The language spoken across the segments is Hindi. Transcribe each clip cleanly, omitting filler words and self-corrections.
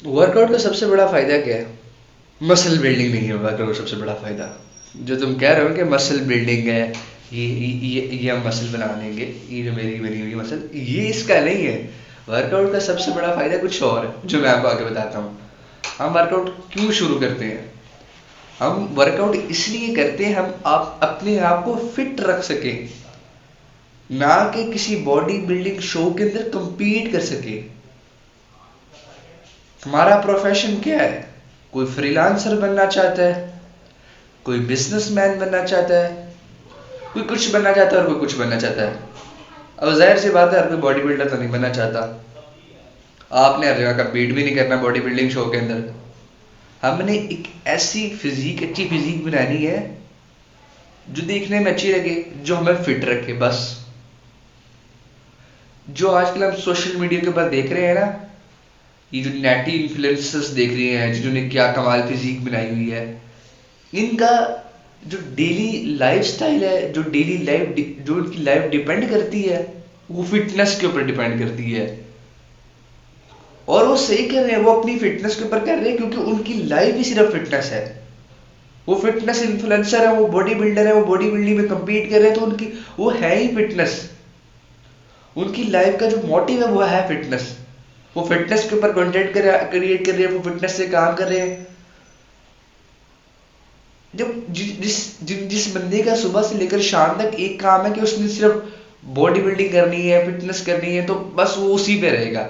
वर्कआउट का सबसे बड़ा फायदा क्या है? मसल बिल्डिंग नहीं है वर्कआउट का सबसे बड़ा फायदा। जो तुम कह रहे हो कि मसल बिल्डिंग है, ये हम मसल बना लेंगे, ये जो मेरी बनी हुई मसल, ये इसका नहीं है। वर्कआउट का सबसे बड़ा फायदा कुछ और है जो मैं आपको आगे बताता हूँ। हम वर्कआउट क्यों शुरू करते हैं? हम वर्कआउट इसलिए करते हैं हम आप अपने आप को फिट रख सकें, ना कि किसी बॉडी बिल्डिंग शो के अंदर compete कर सके। हमारा प्रोफेशन क्या है? कोई फ्रीलांसर बनना चाहता है, कोई बिजनेसमैन बनना चाहता है, कोई कुछ बनना चाहता है और कोई कुछ बनना चाहता है। अब जाहिर सी बात है, हर कोई बॉडी बिल्डर तो नहीं बनना चाहता। आपने हर जगह compete भी नहीं करना बॉडी बिल्डिंग शो के अंदर। हमने एक ऐसी फिजिक, अच्छी फिजिक बनानी है जो देखने में अच्छी लगे, जो हमें फिट रखे, बस। जो आजकल हम सोशल मीडिया के ऊपर देख रहे हैं ना, ये जो नेटी इन्फ्लुएंसर्स देख रहे हैं जिन्होंने क्या कमाल फिजिक बनाई हुई है, इनका जो डेली लाइफस्टाइल है, जो डेली लाइफ, जो उनकी लाइफ डिपेंड करती है, वो फिटनेस के ऊपर डिपेंड करती है। और वो सही कर रहे हैं, वो अपनी फिटनेस के ऊपर कर रहे हैं क्योंकि उनकी लाइफ ही सिर्फ फिटनेस है। वो फिटनेस इन्फ्लुएंसर है, वो बॉडी बिल्डर है, वो बॉडी बिल्डिंग में compete कर रहे हैं, तो उनकी वो है ही फिटनेस। उनकी लाइफ का जो मोटिव है वो है फिटनेस। वो फिटनेस के ऊपर कंटेंट क्रिएट कर रहे हैं, वो फिटनेस से काम कर रहे हैं। जब जिस बंदे का सुबह से लेकर शाम तक एक काम है कि उसने सिर्फ बॉडी बिल्डिंग करनी है, फिटनेस करनी है, तो बस वो उसी पे रहेगा।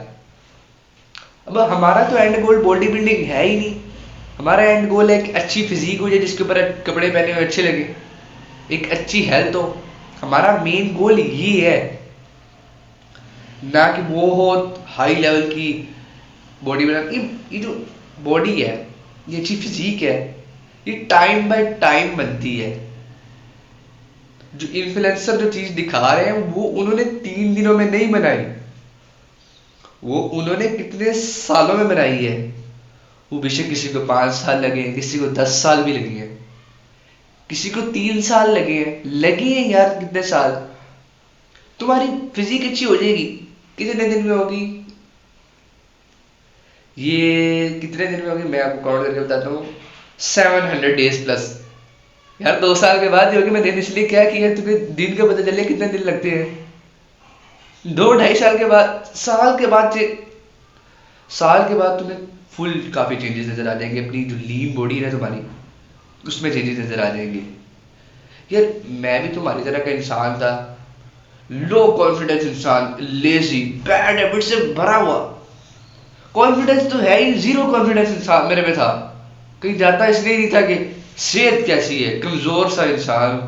अब हमारा तो एंड गोल बॉडी बिल्डिंग है ही नहीं। हमारा एंड गोल है कि अच्छी फिजिक हो जाए जिसके ऊपर कपड़े पहने हुए अच्छे लगे, एक अच्छी हेल्थ हो। हमारा मेन गोल ये है, ना कि वो हो हाई लेवल की बॉडी बना। ये जो बॉडी है, ये अच्छी फिजिक है, ये टाइम बाय टाइम बनती है। जो इन्फ्लुएंसर जो चीज दिखा रहे हैं वो उन्होंने 3 दिनों में नहीं बनाई, वो उन्होंने कितने सालों में बनाई है। वो बेशक किसी को 5 साल लगे हैं, किसी को 10 साल भी लगे हैं, किसी को 3 साल लगे हैं, लगे हैं यार कितने साल। तुम्हारी फिजिक अच्छी हो जाएगी, कितने दिन में होगी? ये कितने दिन में होगी मैं आपको काउंट करके बताता हूँ। 700 डेज प्लस। यार 2 साल के बाद ही होगी। मैं दिन इसलिए क्या किया, तुम्हें दिन का पता चले कितने दिन लगते हैं। 2 ढाई साल के बाद, साल के बाद तुम्हें फुल काफी चेंजेस नजर आ जाएंगे। अपनी जो लीन बॉडी है तुम्हारी, उसमें चेंजेस नजर आ जाएंगे। यार मैं भी तुम्हारी तरह का इंसान था, लो कॉन्फिडेंस इंसान, लेजी, बैड हैबिट से भरा हुआ। कॉन्फिडेंस तो है ही जीरो, कॉन्फिडेंस इंसान मेरे में था। कहीं जाता इसलिए नहीं था कि सेहत कैसी है, कमजोर सा इंसान,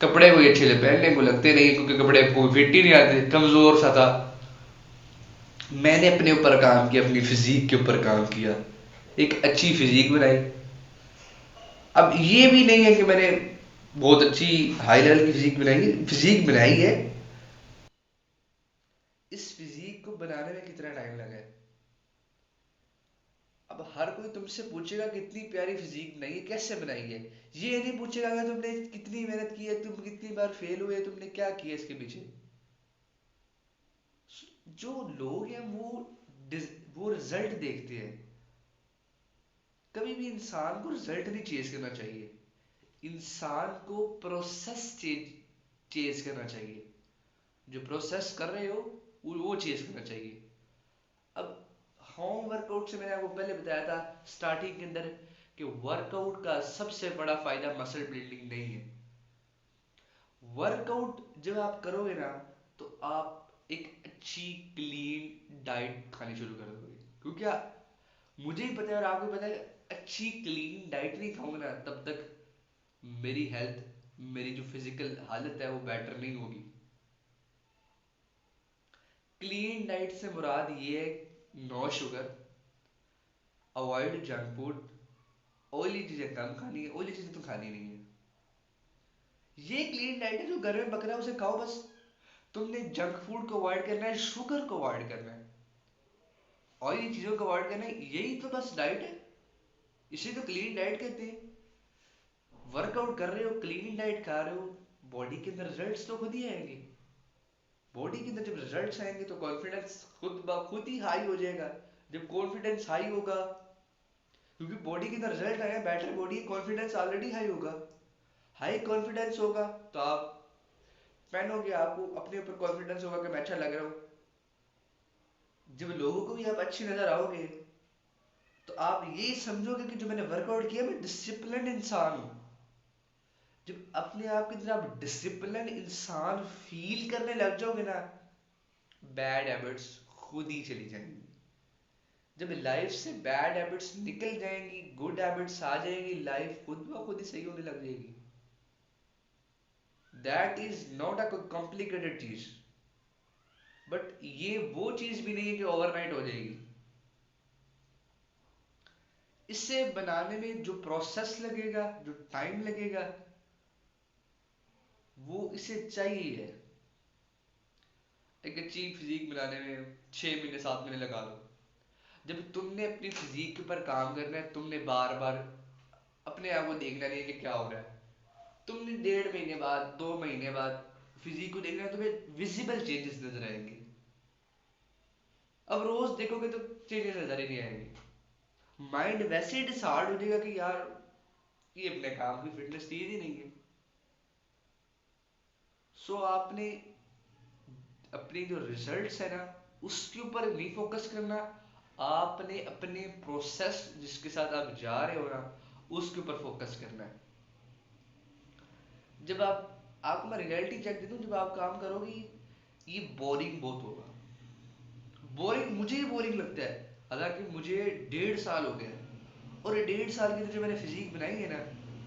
कपड़े कोई अच्छे ले पहनने को लगते नहीं क्योंकि कपड़े कोई फिट ही नहीं आते, कमजोर सा था। मैंने अपने ऊपर काम किया, अपनी फिजिक के ऊपर काम किया, एक अच्छी फिजिक बनाई। अब ये भी नहीं है कि मैंने बहुत अच्छी हाई लेवल की फिजिक बनाई है। इस फिजिक को बनाने में कितना टाइम लगा है? अब हर कोई तुमसे पूछेगा कितनी प्यारी फिजिक बनाई है, कैसे बनाई है। ये नहीं पूछेगा कि तुमने कितनी मेहनत की है, तुम कितनी बार फेल हुए, तुमने क्या किया इसके पीछे। जो लोग हैं वो रिजल्ट देखते हैं। कभी भी इंसान को रिजल्ट नहीं चेज करना चाहिए, इंसान को प्रोसेस चेज करना चाहिए। जो प्रोसेस कर रहे हो वो चेज करना चाहिए। अब होम वर्कआउट से मैंने आपको पहले बताया था स्टार्टिंग के अंदर कि वर्कआउट का सबसे बड़ा फायदा मसल बिल्डिंग नहीं है। वर्कआउट जब आप करोगे ना, तो आप एक अच्छी क्लीन डाइट खानी शुरू कर दोगे। क्योंकि मुझे ही पता है और आपको पता है, अच्छी क्लीन डाइट नहीं खाऊंगा ना तब तक मेरी हेल्थ, मेरी जो फिजिकल हालत है वो बेटर नहीं होगी। क्लीन डाइट से मुराद ये है, no sugar, avoid junk food, oily चीजें कम खानी है, ऑयली चीजें तो खानी नहीं है। ये क्लीन डाइट है। जो घर में बकरा है उसे खाओ बस। तुमने जंक फूड को अवॉइड करना है, शुगर को अवॉइड करना है, ऑयली चीजों को अवॉइड करना है, यही तो बस डाइट है। इसे तो क्लीन डाइट कहते हैं। वर्कआउट कर रहे हो, क्लीन डाइट खा रहे हो, बॉडी के अंदर रिजल्ट्स तो खुद ही आएंगे। बॉडी के अंदर जब रिजल्ट्स आएंगे तो कॉन्फिडेंस खुद ब खुद ही हाई हो जाएगा। जब कॉन्फिडेंस हाई होगा, क्योंकि बॉडी के अंदर रिजल्ट आया, better body, confidence already high होगा। हाई कॉन्फिडेंस होगा तो आप पहनोगे, आपको अपने ऊपर कॉन्फिडेंस होगा कि मैं अच्छा लग रहा हूँ। जब लोगों को भी आप अच्छी नजर आओगे तो आप यही समझोगे कि जो मैंने वर्कआउट किया, मैं डिसिप्लिन इंसान हूँ। जब अपने आप की तरह आप डिसिप्लिन इंसान फील करने लग जाओगे ना, बैड हैबिट्स खुद ही चली जाएंगी। जब लाइफ से बैड हैबिट्स निकल जाएंगी, गुड हैबिट्स आ जाएंगी, लाइफ खुद ब खुद ही सही होने लग जाएगी। That is not a complicated चीज, बट ये वो चीज भी नहीं है कि ओवरनाइट हो जाएगी। इसे बनाने में जो प्रोसेस लगेगा, जो टाइम लगेगा, वो इसे चाहिए। एक अच्छी फिजिक बनाने में 6 महीने 7 महीने लगा लो। जब तुमने अपनी फिजिक के ऊपर काम करना है, तुमने बार बार अपने आप को देखना नहीं है कि क्या हो रहा है। तुमने 1.5 महीने बाद, 2 महीने बाद फिजिक को देखना है, तुम्हें विजिबल चेंजेस नजर आएंगे। अब रोज देखोगे तो चेंजेस नजर ही नहीं आएंगे। माइंड वैसे ही डिसहार्ड हो जाएगा कि यार ये अपने काम की फिटनेस चीज ही नहीं है। सो आपने अपने जो रिजल्ट्स है ना, उसके ऊपर नहीं फोकस करना। आपने अपने प्रोसेस जिसके साथ आप जा रहे हो ना, उसके ऊपर फोकस करना है। जब आपको मैं रियलिटी चेक दे दूं, जब आप काम करोगे ये बोरिंग बहुत होगा। बोरिंग, मुझे ही बोरिंग लगता है। हालांकि मुझे 1.5 साल हो गया है, और 1.5 साल के अंदर जो मैंने फिजिक बनाई है ना,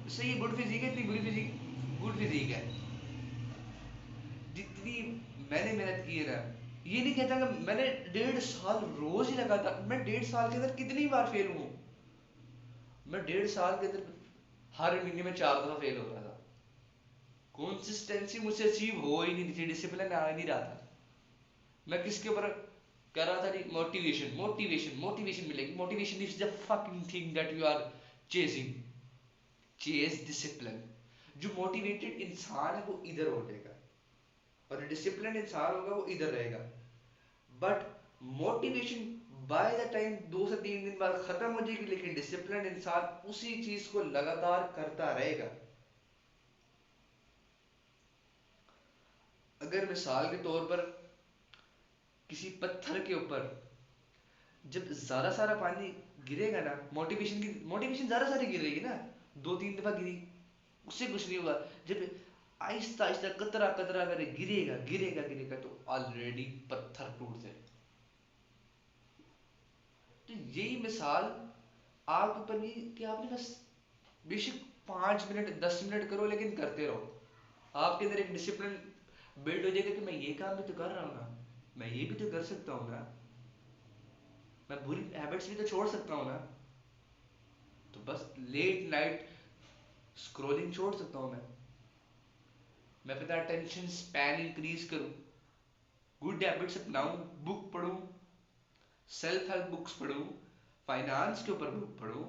इससे ये गुड फिजिक है, इतनी बुरी फिजिक, गुड फिजिक है। जितनी मैंने मेहनत की है ना, ये नहीं कहता कि मैंने 1.5 साल रोज ही लगा था। मैं 1.5 साल के अंदर कितनी बार फेल हूं। मैं 1.5 साल के अंदर हर महीने में 4 दफा फेल हो रहा था। कंसिस्टेंसी मुझसे अचीव हो ही नहीं थी, डिसिप्लिन आ ही नहीं रहा था। मैं किसके ऊपर कर रहा था जी, मोटिवेशन मोटिवेशन मोटिवेशन मिलेगी। Motivation is the fucking thing that you are chasing. Chase discipline. जो मोटिवेटेड इंसान है वो इधर हो जाएगा, और डिसिप्लिन इंसान होगा वो इधर रहेगा। But motivation by the time 2 से 3 दिन बाद खत्म हो जाएगी, लेकिन डिसिप्लिन इंसान उसी चीज को लगातार करता रहेगा। अगर मिसाल के तौर पर किसी पत्थर के ऊपर जब ज्यादा सारा पानी गिरेगा ना, मोटिवेशन ज्यादा सारी गिरेगी ना, 2-3 दफा गिरी, उससे कुछ नहीं होगा। जब आहिस्ता आहिस्ता कतरा कतरा करके गिरेगा गिरेगा गिरेगा, तो ऑलरेडी पत्थर टूट जाए। तो यही मिसाल आपके ऊपर भी कि आपने बस बेशक 5 मिनट 10 मिनट करो, लेकिन करते रहो। आपके अंदर एक डिसिप्लिन बिल्ड हो जाएगा कि मैं ये काम भी तो कर रहा हूँ ना, मैं ये भी तो कर सकता हूँ ना, मैं बुरी हैबिट्स भी तो छोड़ सकता हूँ ना। तो बस लेट नाइट स्क्रोलिंग छोड़ सकता हूँ मैं अपना अटेंशन स्पैन इंक्रीज करूँ, गुड हैबिट्स अपनाऊं, बुक पढ़ूं, सेल्फ हेल्प बुक्स पढ़ूं, फाइनेंस के ऊपर बुक पढ़ूं,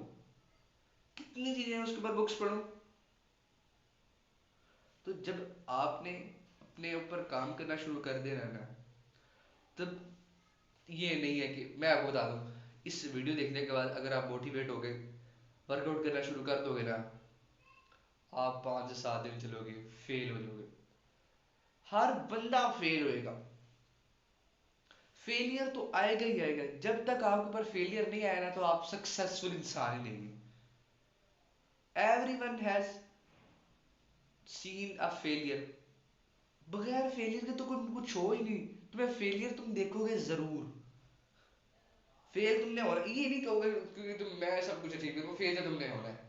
कितनी चीजें हैं उसके ऊपर बुक्स पढ़ूं। तो जब आपने अपने ऊपर काम करना शुरू कर देना ना, तब ये नहीं है कि मैं आपको बता दूं, इस वीडियो देखने के बाद अगर आप मोटिवेट हो गए, वर्कआउट करना शुरू कर दोगे ना, आप 5 से 7 दिन चलोगे, फेल हो जाओगे। हर बंदा फेल होएगा। फेलियर तो आएगा ही आएगा। जब तक आपके ऊपर फेलियर नहीं आया ना, तो आप सक्सेसफुल इंसान ही नहीं। Everyone has seen a failure. बगैर फेलियर के तो कोई कुछ हो ही नहीं। तुम्हें फेलियर तुम देखोगे जरूर। फेल तुमने होना, ये नहीं कहोगे क्योंकि तुम मैं सब कुछ अचीव करूँ, फेल तो तुमने होना है।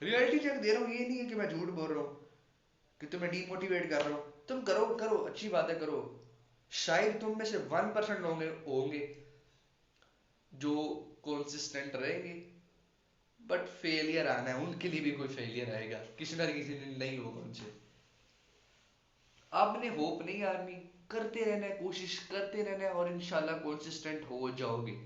रियलिटी चेक दे रहा हूँ, ये नहीं है कि मैं झूठ बोल रहा हूँ, कि तुम्हें डीमोटिवेट कर रहा हूँ। तुम करो करो, अच्छी बात है, करो। शायद तुम में से 1% लोग होंगे जो कंसिस्टेंट रहेंगे, बट फेलियर आना है, उनके लिए भी कोई फेलियर आएगा, किसी ना किसी दिन नहीं होगा उनसे। आपने होप नहीं हारनी, करते रहना है, कोशिश करते रहना है, और इंशाल्लाह कंसिस्टेंट हो जाओगे।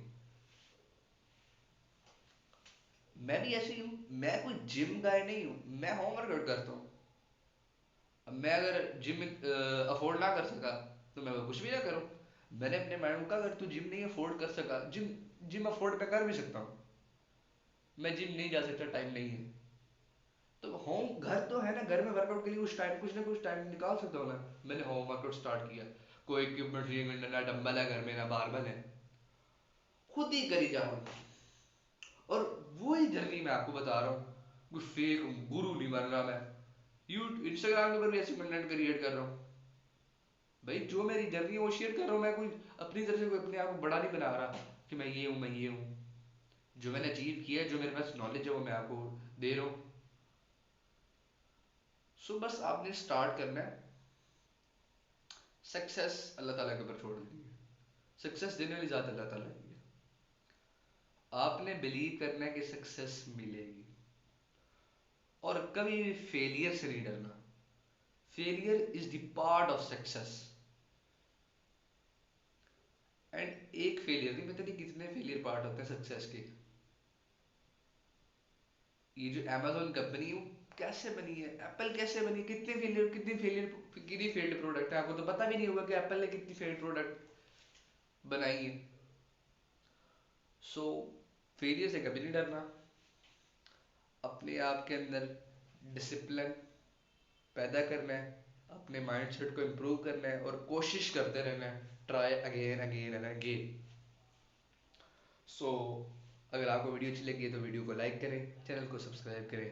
मैं भी ऐसे ही हूँ, मैं कोई जिम गाय नहीं हूँ, मैं होम वर्कआउट करता हूँ। अब मैं अगर जिम अफोर्ड ना कर सका, तो मैं वो कुछ भी ना करूँ। मैंने अपने माइंड को कहा, अगर तू जिम नहीं अफोर्ड कर सका, जिम जिम अफोर्ड मैं कर भी सकता हूँ, मैं जिम नहीं जा सकता, टाइम नहीं है। तो होम घर तो है ना, घर में वर्कआउट के लिए कुछ टाइम, कुछ ना कुछ टाइम निकाल सकता हूँ ना। मैंने होम वर्कआउट स्टार्ट किया, कोई इक्विपमेंट नहीं है, ना डंबल है घर में, ना बारबल है, खुद ही करी जा रहा हूँ। और वही जर्नी मैं आपको बता रहा हूँ, कोई फेक गुरु नहीं बन रहा मैं। यू इंस्टाग्राम के ऊपर भी ऐसे कंटेंट क्रिएट कर रहा हूँ भाई, जो मेरी जर्नी है वो शेयर कर रहा हूँ मैं, कोई अपनी तरफ से कोई अपने आप को बड़ा नहीं बना रहा कि मैं ये हूँ, मैं ये हूँ। जो मैंने अचीव किया है, जो मेरे पास नॉलेज है, वो मैं आपको दे रहा हूँ। सो बस आपने स्टार्ट करना है, सक्सेस अल्लाह ताला के ऊपर छोड़ देनी है, सक्सेस देने वाली ज़ात अल्लाह ताला की है। आपने बिलीव करना है कि सक्सेस मिलेगी, और कभी भी फेलियर से नहीं डरना। Failure is the part of success. And एक फेलियर नहीं, पता नहीं कितने फेलियर पार्ट होते हैं सक्सेस के। ये जो अमेजोन कंपनी है वो कैसे बनी है, एप्पल कैसे बनी, कितनी फेल्ड प्रोडक्ट है, आपको तो पता भी नहीं होगा कि एप्पल ने कितनी फेल्ड प्रोडक्ट बनाई है। सो फेलियर से कभी नहीं डरना, अपने आप के अंदर डिसिप्लिन पैदा करना है, अपने माइंडसेट को इम्प्रूव करना है, और कोशिश करते रहना है, try again again and again. So अगर आपको वीडियो अच्छी लगी है तो वीडियो को लाइक करें, चैनल को सब्सक्राइब करें।